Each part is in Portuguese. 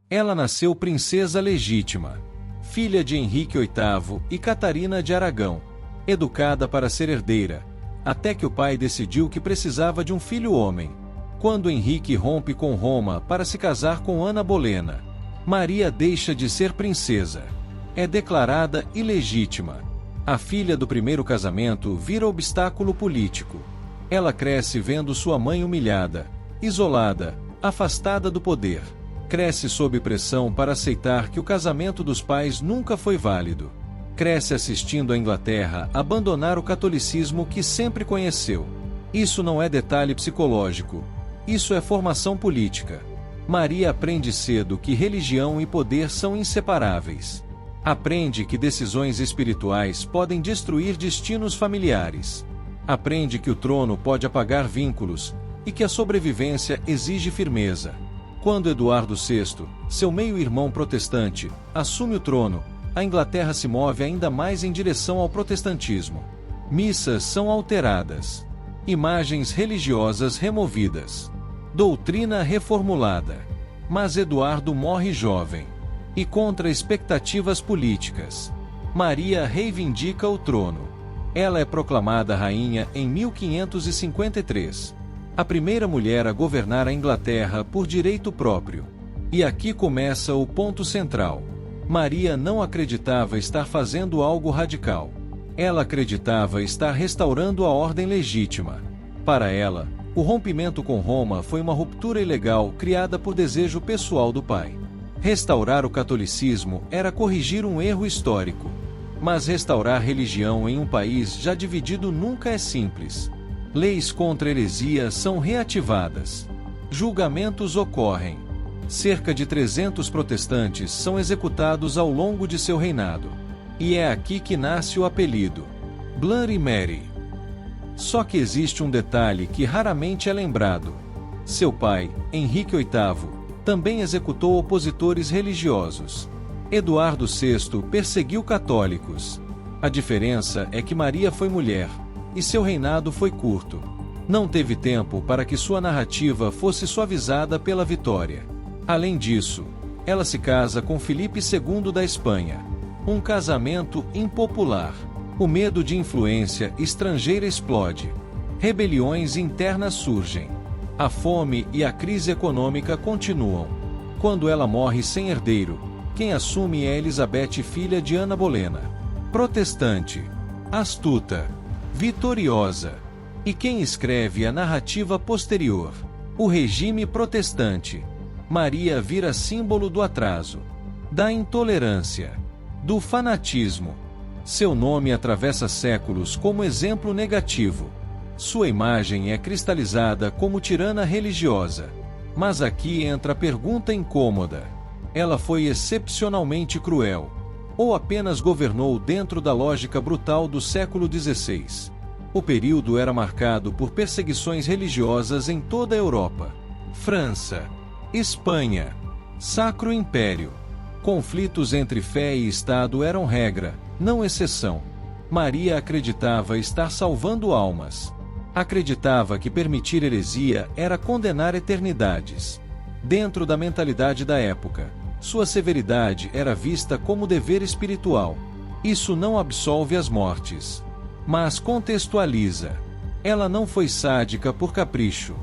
Ela nasceu princesa legítima, filha de Henrique VIII e Catarina de Aragão, educada para ser herdeira, até que o pai decidiu que precisava de um filho homem. Quando Henrique rompe com Roma para se casar com Ana Bolena, Maria deixa de ser princesa. É declarada ilegítima. A filha do primeiro casamento vira obstáculo político. Ela cresce vendo sua mãe humilhada, isolada, afastada do poder. Cresce sob pressão para aceitar que o casamento dos pais nunca foi válido. Cresce assistindo a Inglaterra abandonar o catolicismo que sempre conheceu. Isso não é detalhe psicológico. Isso é formação política. Maria aprende cedo que religião e poder são inseparáveis. Aprende que decisões espirituais podem destruir destinos familiares. Aprende que o trono pode apagar vínculos e que a sobrevivência exige firmeza. Quando Eduardo VI, seu meio-irmão protestante, assume o trono, a Inglaterra se move ainda mais em direção ao protestantismo. Missas são alteradas. Imagens religiosas removidas. Doutrina reformulada. Mas Eduardo morre jovem. E contra expectativas políticas. Maria reivindica o trono. Ela é proclamada rainha em 1553. A primeira mulher a governar a Inglaterra por direito próprio. E aqui começa o ponto central. Maria não acreditava estar fazendo algo radical. Ela acreditava estar restaurando a ordem legítima. Para ela, o rompimento com Roma foi uma ruptura ilegal criada por desejo pessoal do pai. Restaurar o catolicismo era corrigir um erro histórico. Mas restaurar religião em um país já dividido nunca é simples. Leis contra heresia são reativadas. Julgamentos ocorrem. Cerca de 300 protestantes são executados ao longo de seu reinado. E é aqui que nasce o apelido Bloody Mary. Só que existe um detalhe que raramente é lembrado. Seu pai, Henrique VIII, também executou opositores religiosos. Eduardo VI perseguiu católicos. A diferença é que Maria foi mulher, e seu reinado foi curto. Não teve tempo para que sua narrativa fosse suavizada pela vitória. Além disso, ela se casa com Filipe II da Espanha. Um casamento impopular. O medo de influência estrangeira explode. Rebeliões internas surgem. A fome e a crise econômica continuam. Quando ela morre sem herdeiro, quem assume é Elizabeth, filha de Ana Bolena. Protestante, astuta, vitoriosa. E quem escreve a narrativa posterior? O regime protestante. Maria vira símbolo do atraso, da intolerância, do fanatismo. Seu nome atravessa séculos como exemplo negativo. Sua imagem é cristalizada como tirana religiosa. Mas aqui entra a pergunta incômoda. Ela foi excepcionalmente cruel? Ou apenas governou dentro da lógica brutal do século XVI? O período era marcado por perseguições religiosas em toda a Europa. França, Espanha, Sacro Império. Conflitos entre fé e Estado eram regra, não exceção. Maria acreditava estar salvando almas. Acreditava que permitir heresia era condenar eternidades. Dentro da mentalidade da época, sua severidade era vista como dever espiritual. Isso não absolve as mortes, mas contextualiza. Ela não foi sádica por capricho.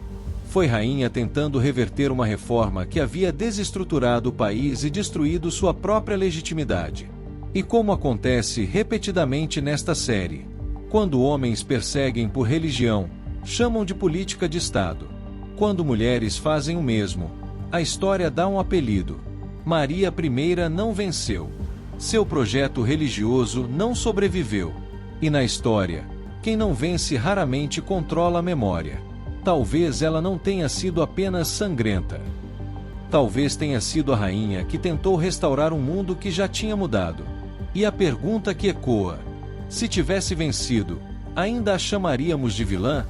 Foi rainha tentando reverter uma reforma que havia desestruturado o país e destruído sua própria legitimidade. E como acontece repetidamente nesta série, quando homens perseguem por religião, chamam de política de Estado. Quando mulheres fazem o mesmo, a história dá um apelido. Maria I não venceu. Seu projeto religioso não sobreviveu. E na história, quem não vence raramente controla a memória. Talvez ela não tenha sido apenas sangrenta. Talvez tenha sido a rainha que tentou restaurar um mundo que já tinha mudado. E a pergunta que ecoa: se tivesse vencido, ainda a chamaríamos de vilã?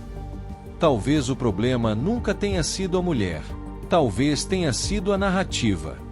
Talvez o problema nunca tenha sido a mulher. Talvez tenha sido a narrativa.